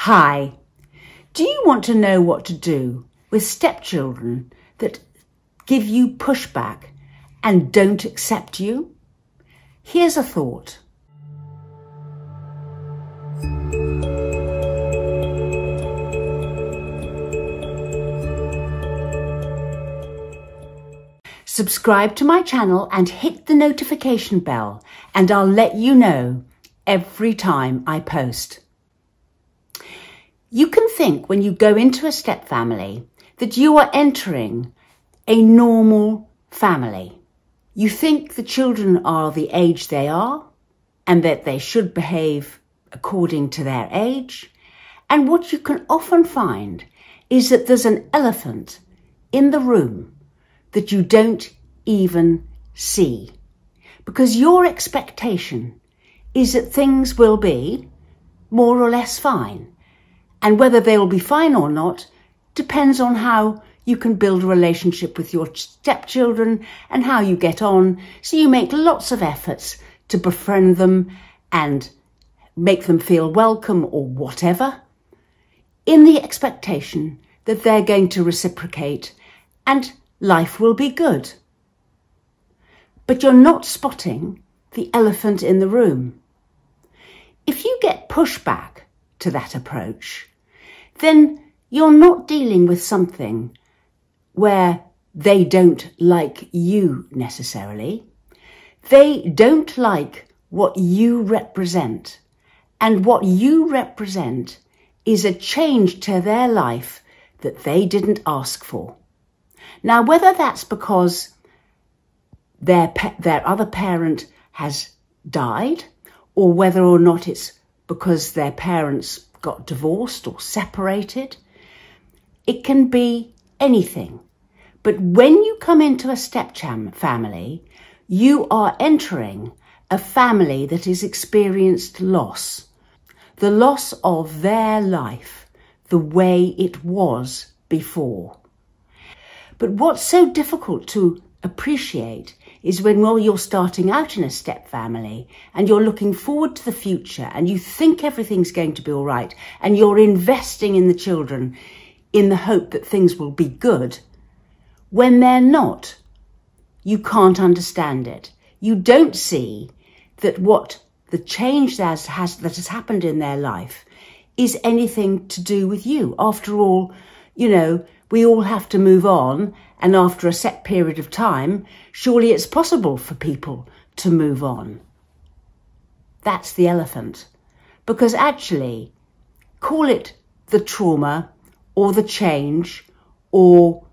Hi, do you want to know what to do with stepchildren that give you pushback and don't accept you? Here's a thought. Subscribe to my channel and hit the notification bell, and I'll let you know every time I post. You can think when you go into a step family that you are entering a normal family. You think the children are the age they are and that they should behave according to their age. And what you can often find is that there's an elephant in the room that you don't even see, because your expectation is that things will be more or less fine. And whether they will be fine or not depends on how you can build a relationship with your stepchildren and how you get on. So you make lots of efforts to befriend them and make them feel welcome or whatever, in the expectation that they're going to reciprocate and life will be good. But you're not spotting the elephant in the room. If you get pushback to that approach, then you're not dealing with something where they don't like you necessarily. They don't like what you represent. And what you represent is a change to their life that they didn't ask for. Now, whether that's because their other parent has died, or whether or not it's because their parents got divorced or separated, it can be anything. But when you come into a family, you are entering a family that has experienced loss. The loss of their life, the way it was before. But what's so difficult to appreciate is when you're starting out in a step family and you're looking forward to the future and you think everything's going to be all right and you're investing in the children in the hope that things will be good, when they're not, you can't understand it. You don't see that what the change that has happened in their life is anything to do with you. After all, you know, we all have to move on, and after a set period of time, surely it's possible for people to move on. That's the elephant. Because actually, call it the trauma or the change or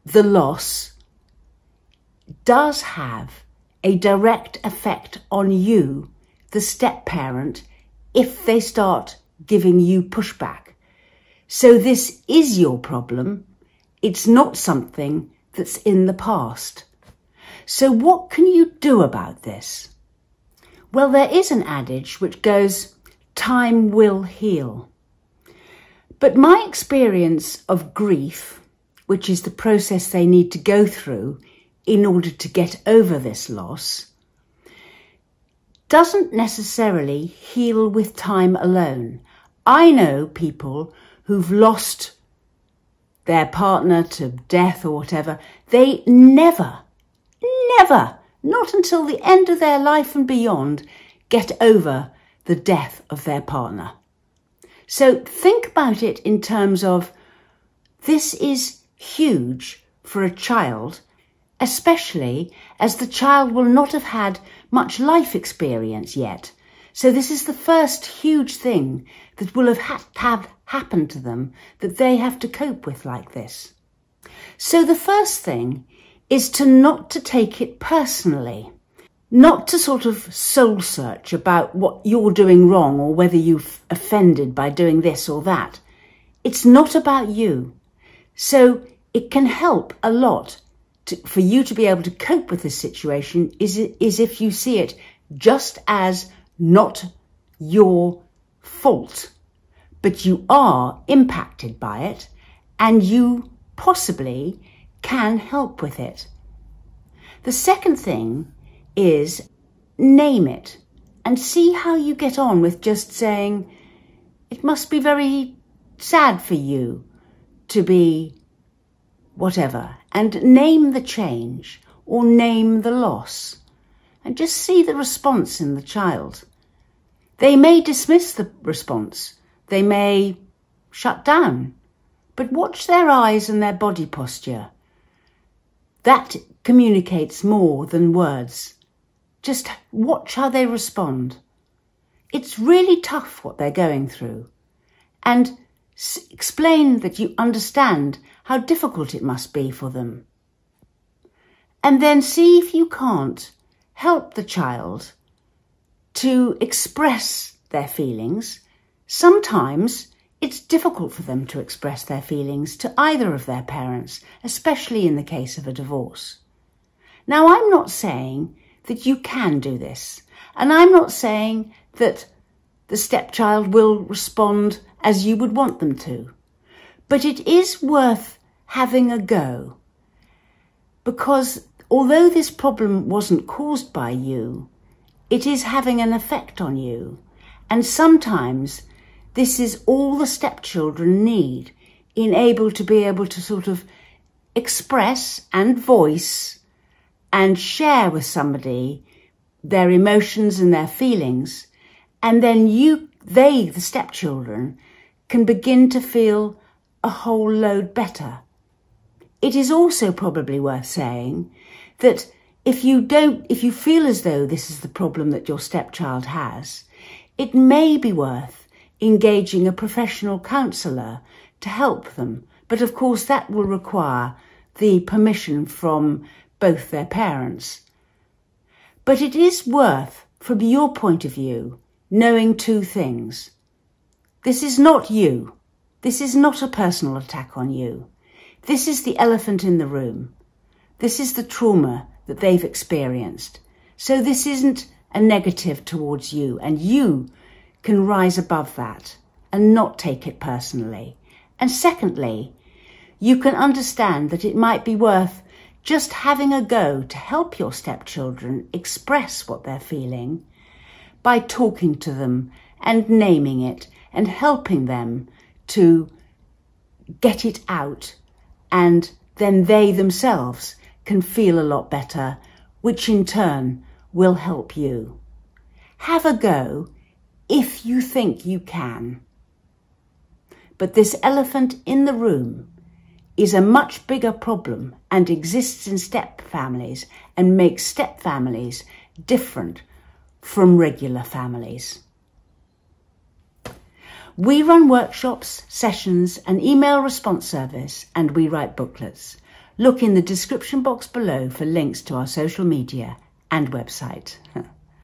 the loss, does have a direct effect on you, the step-parent, if they start giving you pushback. So this is your problem. It's not something that's in the past. So what can you do about this? Well, there is an adage which goes, time will heal. But my experience of grief, which is the process they need to go through in order to get over this loss, doesn't necessarily heal with time alone. I know people who've lost their partner to death or whatever. They never, not until the end of their life and beyond, get over the death of their partner. So think about it in terms of, this is huge for a child, especially as the child will not have had much life experience yet. So this is the first huge thing that will have happened to them that they have to cope with like this. So the first thing is to not to take it personally, not to sort of soul search about what you're doing wrong or whether you've offended by doing this or that. It's not about you. So it can help a lot for you to be able to cope with this situation is if you see it just as not your fault, but you are impacted by it and you possibly can help with it. The second thing is name it and see how you get on with just saying, It must be very sad for you to be whatever, and name the change or name the loss and just see the response in the child. They may dismiss the response. They may shut down, but watch their eyes and their body posture. That communicates more than words. Just watch how they respond. It's really tough what they're going through, and explain that you understand how difficult it must be for them. And then see if you can't help the child to express their feelings. Sometimes it's difficult for them to express their feelings to either of their parents, especially in the case of a divorce. Now, I'm not saying that you can do this, and I'm not saying that the stepchild will respond as you would want them to, but it is worth having a go, because although this problem wasn't caused by you, it is having an effect on you, and sometimes this is all the stepchildren need in to be able to sort of express and voice and share with somebody their emotions and their feelings. And then the stepchildren, can begin to feel a whole load better. It is also probably worth saying that if you feel as though this is the problem that your stepchild has, it may be worth engaging a professional counsellor to help them. But of course that will require the permission from both their parents. But it is worth, from your point of view, knowing two things. This is not you. This is not a personal attack on you. This is the elephant in the room. This is the trauma that they've experienced. So this isn't a negative towards you, and you can rise above that and not take it personally. And secondly, you can understand that it might be worth just having a go to help your stepchildren express what they're feeling by talking to them and naming it and helping them to get it out, and then they themselves can feel a lot better, which in turn will help you. Have a go if you think you can. But this elephant in the room is a much bigger problem and exists in step families and makes step families different from regular families. We run workshops, sessions, an email response service, and we write booklets. Look in the description box below for links to our social media and website.